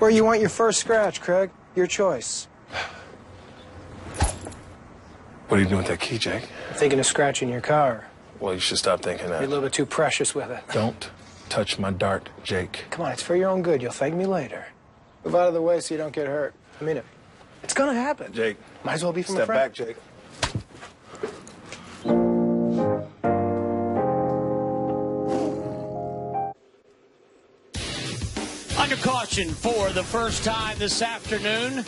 Where you want your first scratch, Craig? Your choice. What are you doing with that key, Jake? I'm thinking of scratching your car. Well, you should stop thinking that. You're a little bit too precious with it. Don't touch my dart, Jake. Come on, it's for your own good. You'll thank me later. Move out of the way so you don't get hurt. I mean it. It's gonna happen. Jake. Might as well be from a Step friend. back, Jake. Under caution for the first time this afternoon.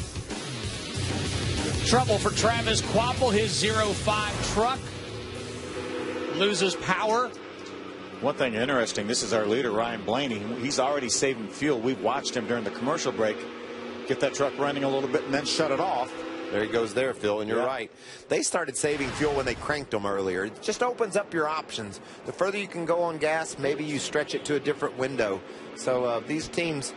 Trouble for Travis Quapple. His 05 truck loses power. One thing interesting, this is our leader, Ryan Blaney. He's already saving fuel. We've watched him during the commercial break get that truck running a little bit and then shut it off. There he goes there, Phil, and you're right. They started saving fuel when they cranked them earlier. It just opens up your options. The further you can go on gas, maybe you stretch it to a different window. So these teams,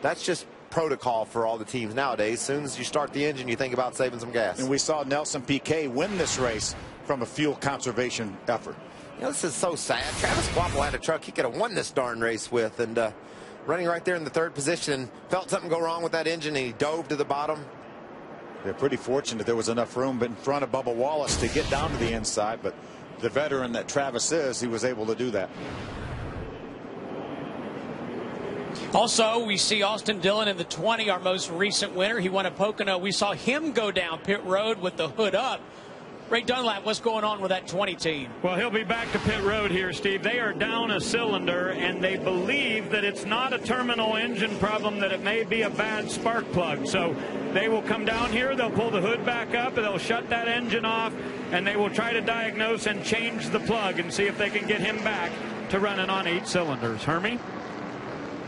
that's just protocol for all the teams nowadays. As soon as you start the engine, you think about saving some gas. And we saw Nelson Piquet win this race from a fuel conservation effort. You know, this is so sad. Travis Quapple had a truck he could have won this darn race with, and running right there in the third position, felt something go wrong with that engine, and he dove to the bottom. They're pretty fortunate there was enough room in front of Bubba Wallace to get down to the inside, but the veteran that Travis is, he was able to do that. Also, we see Austin Dillon in the 20, our most recent winner. He won at Pocono. We saw him go down pit road with the hood up. Ray Dunlap, what's going on with that 20 team? Well, he'll be back to pit road here, Steve. They are down a cylinder, and they believe that it's not a terminal engine problem, that it may be a bad spark plug. So they will come down here, they'll pull the hood back up, and they'll shut that engine off, and they will try to diagnose and change the plug and see if they can get him back to running on 8 cylinders. Hermie?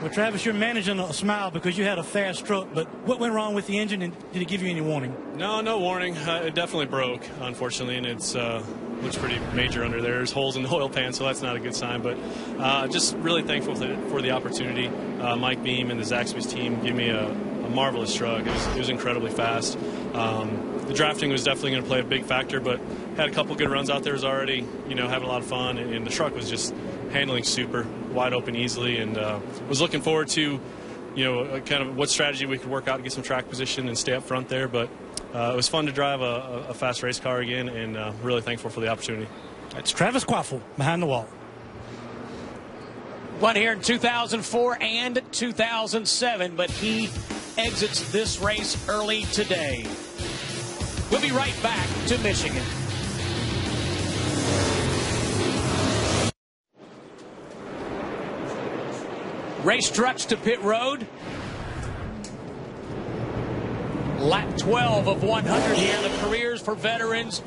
Well, Travis, you're managing a smile because you had a fast truck, but what went wrong with the engine, and did it give you any warning? No warning. It definitely broke, unfortunately, and it's looks pretty major under there. There's holes in the oil pan, so that's not a good sign. But just really thankful for the opportunity. Mike Beam and the Zaxby's team gave me a marvelous truck. It was incredibly fast. The drafting was definitely going to play a big factor, but had a couple good runs out there. Was already, having a lot of fun, and the truck was just handling super wide open easily, and was looking forward to kind of what strategy we could work out to get some track position and stay up front there. But it was fun to drive a fast race car again, and really thankful for the opportunity. That's Travis Quapple behind the wall. Won here in 2004 and 2007, but he exits this race early today. We'll be right back to Michigan. Race trucks to pit road. Lap 12 of 100 here. The careers for veterans,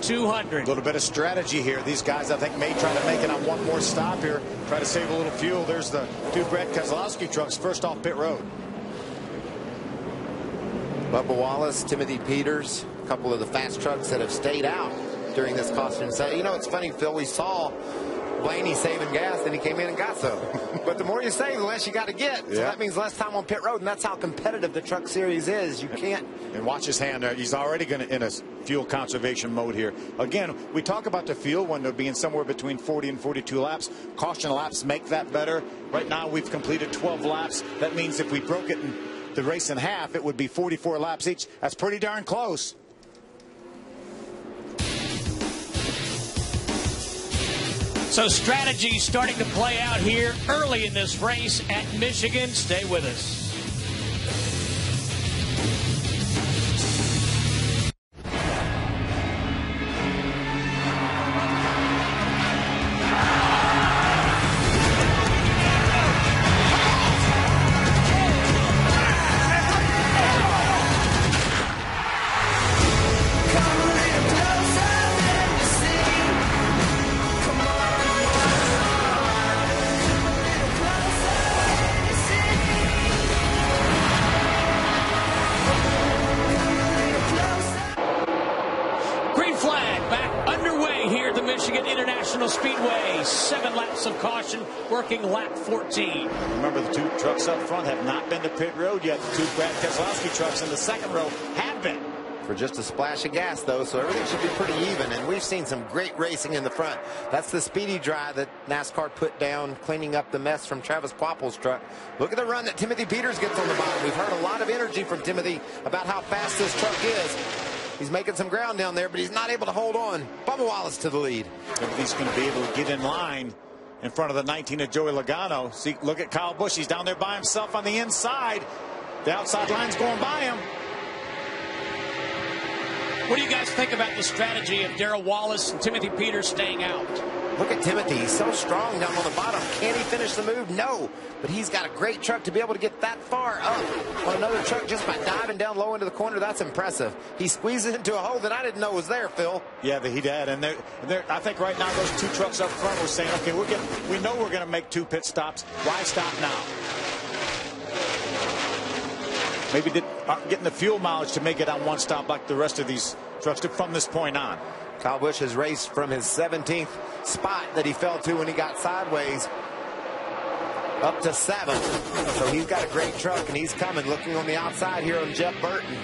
200. A little bit of strategy here. These guys, I think, may try to make it on one more stop here. Try to save a little fuel. There's the 2 Brad Keselowski trucks first off pit road. Bubba Wallace, Timothy Peters, a couple of the fast trucks that have stayed out during this caution set. It's funny, Phil, we saw Blaney saving gas, then he came in and got some. But the more you save, the less you got to get. So that means less time on pit road, and that's how competitive the truck series is. You can't. And watch his hand there. He's already going to in a fuel conservation mode here. Again, we talk about the fuel window being somewhere between 40 and 42 laps. Caution laps make that better. Right now, we've completed 12 laps. That means if we broke it in the race in half, it would be 44 laps each. That's pretty darn close. So strategy starting to play out here early in this race at Michigan. Stay with us. Speedway, 7 laps of caution, working lap 14. Remember, the 2 trucks up front have not been to pit road yet. The 2 Brad Keselowski trucks in the second row have been. for just a splash of gas, though, so everything should be pretty even. And we've seen some great racing in the front. That's the speedy dry that NASCAR put down, cleaning up the mess from Travis Popple's truck. Look at the run that Timothy Peters gets on the bottom. We've heard a lot of energy from Timothy about how fast this truck is. He's making some ground down there, but he's not able to hold on. Bubba Wallace to the lead. Timothy's going to be able to get in line in front of the 19 of Joey Logano. See, look at Kyle Busch. He's down there by himself on the inside. The outside line's going by him. What do you guys think about the strategy of Darrell Wallace and Timothy Peters staying out? Look at Timothy. He's so strong down on the bottom. Can he finish the move? No. But he's got a great truck to be able to get that far up on another truck just by diving down low into the corner. That's impressive. He squeezes into a hole that I didn't know was there, Phil. Yeah, he did. And I think right now those two trucks up front were saying, okay, we know we're going to make 2 pit stops. Why stop now? Maybe aren't getting the fuel mileage to make it on 1 stop like the rest of these trucks from this point on. Kyle Busch has raced from his 17th spot that he fell to when he got sideways up to 7th. So he's got a great truck, and he's coming. Looking on the outside here on Jeff Burton.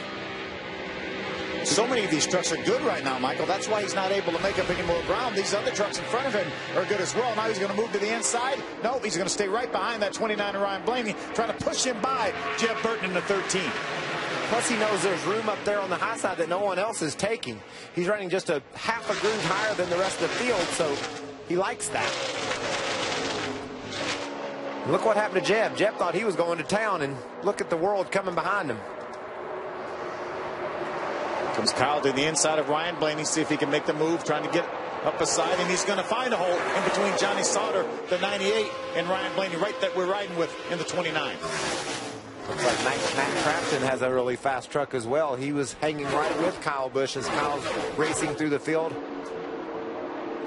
So many of these trucks are good right now, Michael. That's why he's not able to make up any more ground. These other trucks in front of him are good as well. Now he's going to move to the inside. No, he's going to stay right behind that 29 of Ryan Blaney, trying to push him by Jeff Burton in the 13. Plus, he knows there's room up there on the high side that no one else is taking. He's running just a half a groove higher than the rest of the field, so he likes that. Look what happened to Jeb. Jeb thought he was going to town, and look at the world coming behind him. Comes Kyle to the inside of Ryan Blaney, see if he can make the move, trying to get up beside him. He's going to find a hole in between Johnny Sauter, the 98, and Ryan Blaney, right that we're riding with in the 29. Looks like Matt Crafton has a really fast truck as well. He was hanging right with Kyle Busch as Kyle's racing through the field.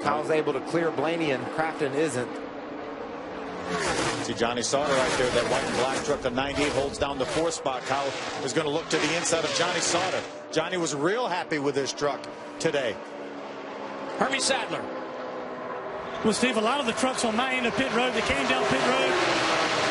Kyle's able to clear Blaney, and Crafton isn't. See Johnny Sauter right there, that white and black truck, the 98, holds down the 4th spot. Kyle is going to look to the inside of Johnny Sauter. Johnny was real happy with his truck today. Hermie Sadler. Well, Steve, a lot of the trucks on my end of pit road that came down pit road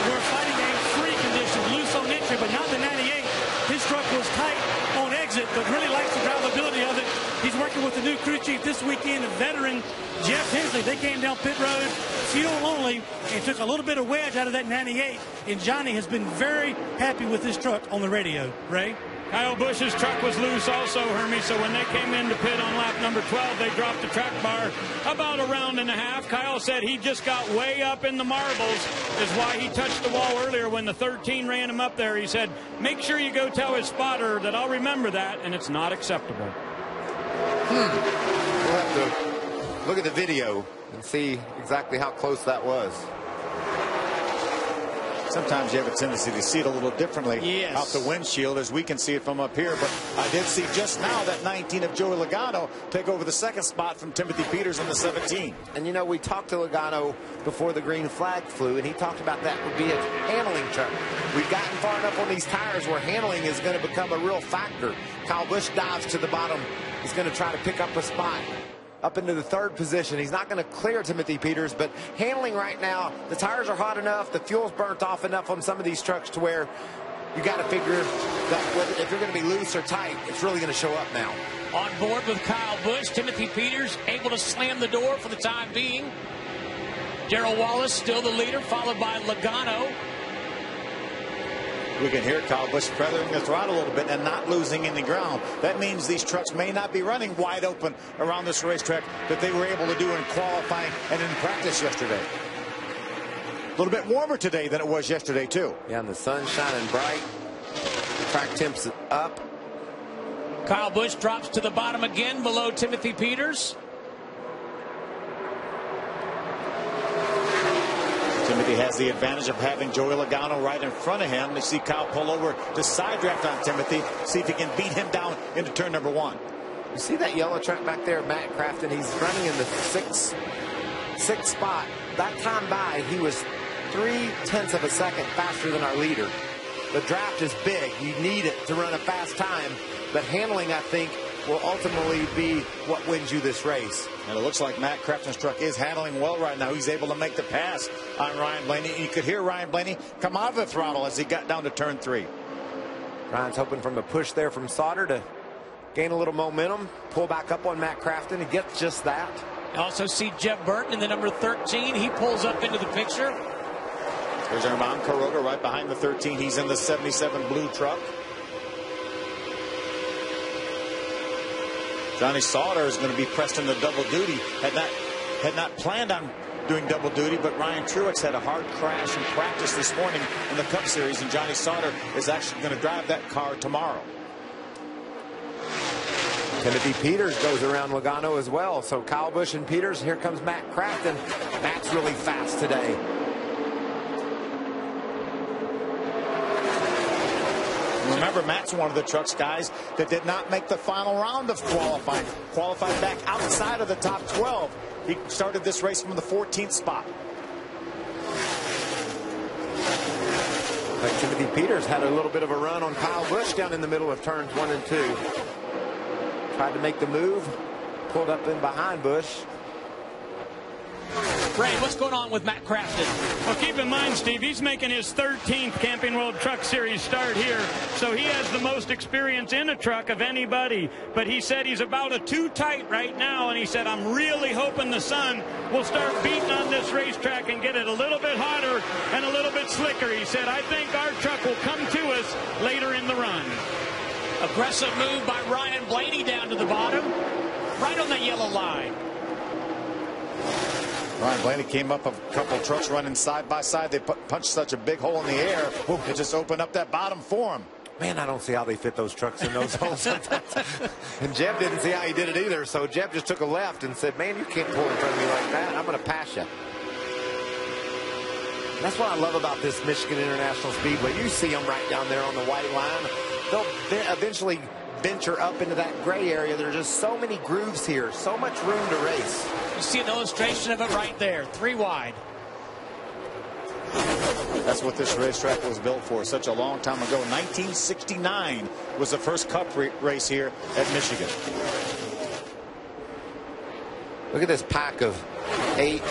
were fighting a free condition, loose on entry, but not the 98. His truck was tight on exit, but really likes the drivability of it. He's working with the new crew chief this weekend, a veteran, Jeff Hensley. They came down pit road, fuel only, and took a little bit of wedge out of that 98. And Johnny has been very happy with this truck on the radio. Ray? Kyle Busch's truck was loose also, Hermie, so when they came into pit on lap number 12, they dropped the track bar about a round and a half. Kyle said he just got way up in the marbles, is why he touched the wall earlier when the 13 ran him up there. He said, make sure you go tell his spotter that I'll remember that, and it's not acceptable. We'll have to look at the video and see exactly how close that was. Sometimes you have a tendency to see it a little differently out the windshield, as we can see it from up here. But I did see just now that 19 of Joey Logano take over the 2nd spot from Timothy Peters in the 17. And, you know, we talked to Logano before the green flag flew, and he talked about that would be a handling truck. We've gotten far enough on these tires where handling is going to become a real factor. Kyle Busch dives to the bottom. He's going to try to pick up a spot up into the 3rd position. He's not going to clear Timothy Peters, but handling right now, the tires are hot enough, the fuel's burnt off enough on some of these trucks to where you got to figure that if you're going to be loose or tight, it's really going to show up now. On board with Kyle Busch, Timothy Peters able to slam the door for the time being. Darrell Wallace still the leader, followed by Logano. We can hear Kyle Busch feathering the throttle a little bit and not losing any ground. That means these trucks may not be running wide open around this racetrack that they were able to do in qualifying and in practice yesterday. A little bit warmer today than it was yesterday, too. Yeah, and the sun's shining bright. The track temps up. Kyle Busch drops to the bottom again below Timothy Peters. Timothy has the advantage of having Joey Logano right in front of him. You see Kyle pull over to side draft on Timothy, see if he can beat him down into turn number 1. You see that yellow truck back there, Matt Crafton? He's running in the sixth spot. That time by, he was 0.3 of a second faster than our leader. The draft is big. You need it to run a fast time, but handling, I think, will ultimately be what wins you this race. And it looks like Matt Crafton's truck is handling well right now. He's able to make the pass on Ryan Blaney. You could hear Ryan Blaney come out of the throttle as he got down to turn 3. Ryan's hoping from a push there from Sauter to gain a little momentum, pull back up on Matt Crafton, and gets just that. You also see Jeff Burton in the number 13. He pulls up into the picture. There's Armand Carroga right behind the 13. He's in the 77 blue truck. Johnny Sauter is going to be pressed into double duty. Had not planned on doing double duty, but Ryan Truex had a hard crash in practice this morning in the Cup Series, and Johnny Sauter is actually going to drive that car tomorrow. Timothy Peters goes around Logano as well. So Kyle Busch and Peters. Here comes Matt Crafton. Matt's really fast today. Remember, Matt's one of the trucks guys that did not make the final round of qualifying. Qualified back outside of the top 12. He started this race from the 14th spot. But Timothy Peters had a little bit of a run on Kyle Busch down in the middle of turns 1 and 2. Tried to make the move, pulled up in behind Busch. Ray, what's going on with Matt Crafton? Well, keep in mind, Steve, he's making his 13th Camping World Truck Series start here, so he has the most experience in a truck of anybody. But he said he's about a 2 tight right now, and he said, I'm really hoping the sun will start beating on this racetrack and get it a little bit hotter and a little bit slicker. He said, I think our truck will come to us later in the run. Aggressive move by Ryan Blaney down to the bottom, right on the yellow line. Ryan Blaney came up a couple trucks running side by side. They punched such a big hole in the air. It just opened up that bottom for him. Man, I don't see how they fit those trucks in those holes. And Jeb didn't see how he did it either. So Jeb just took a left and said, man, you can't pull in front of me like that. I'm going to pass you. That's what I love about this Michigan International Speedway. You see them right down there on the white line. They'll eventually venture up into that gray area. There are just so many grooves here, so much room to race. You see an illustration of it right there, 3 wide. That's what this racetrack was built for such a long time ago. 1969 was the first Cup race here at Michigan. Look at this pack of 8,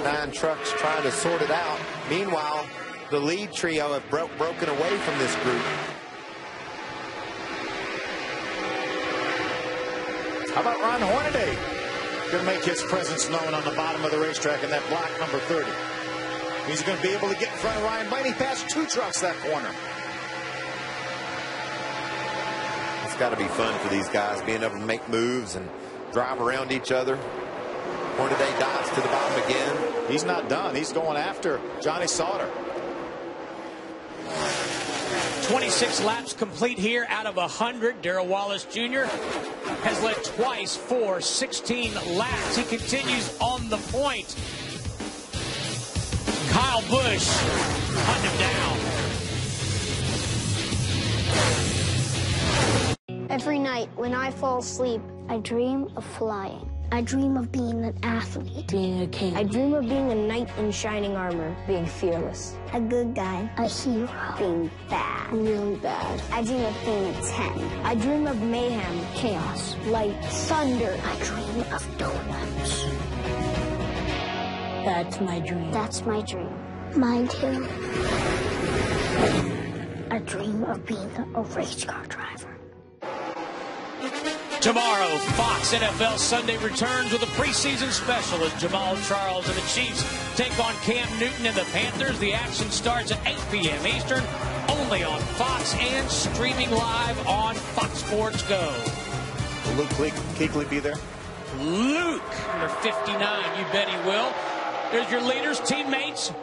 9 trucks trying to sort it out. Meanwhile, the lead trio have broken away from this group. How about Ron Hornaday? Going to make his presence known on the bottom of the racetrack in that black number 30. He's going to be able to get in front of Ryan Blaney. Passed 2 trucks that corner. It's got to be fun for these guys, being able to make moves and drive around each other. Hornaday dives to the bottom again. He's not done. He's going after Johnny Sauter. 26 laps complete here out of 100. Darrell Wallace Jr. has led twice for 16 laps. He continues on the point. Kyle Busch hunting him down. Every night when I fall asleep, I dream of flying. I dream of being an athlete. Being a king. I dream of being a knight in shining armor. Being fearless. A good guy. A hero. Being bad. Really bad. I dream of being 10. I dream of mayhem, chaos, light, thunder. I dream of donuts. That's my dream. That's my dream. Mine too. I dream of being a race car driver. Tomorrow, Fox NFL Sunday returns with a preseason special as Jamal Charles and the Chiefs take on Cam Newton and the Panthers. The action starts at 8 p.m. Eastern, only on Fox and streaming live on Fox Sports Go. Will Luke Kuechly be there? Luke, number 59, you bet he will. There's your leaders, teammates.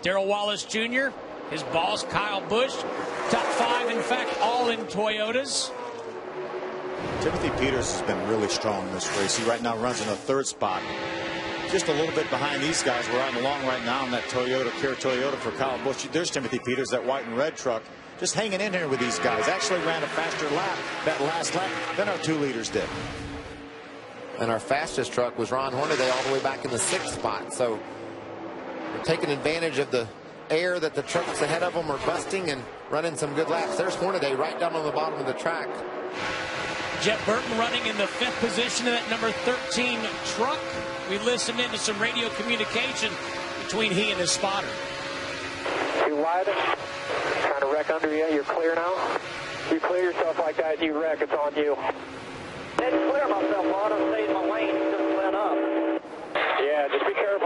Darrell Wallace Jr., his boss, Kyle Busch. Top 5, in fact, all in Toyotas. Timothy Peters has been really strong in this race. He right now runs in the 3rd spot. Just a little bit behind these guys. We're riding along right now in that Toyota for Kyle Busch. There's Timothy Peters, that white and red truck, just hanging in here with these guys. Actually ran a faster lap that last lap than our 2 leaders did. And our fastest truck was Ron Hornaday all the way back in the 6th spot. So we're taking advantage of the air that the trucks ahead of them are busting and running some good laps. There's Hornaday right down on the bottom of the track. Jeff Burton running in the 5th position in that number 13 truck. We listened into some radio communication between he and his spotter. Too wide. Trying to wreck under you. You're clear now. You clear yourself like that, you wreck, it's on you. Didn't clear myself, Lord. I stayed in my lane. Just went up. Yeah, just be careful.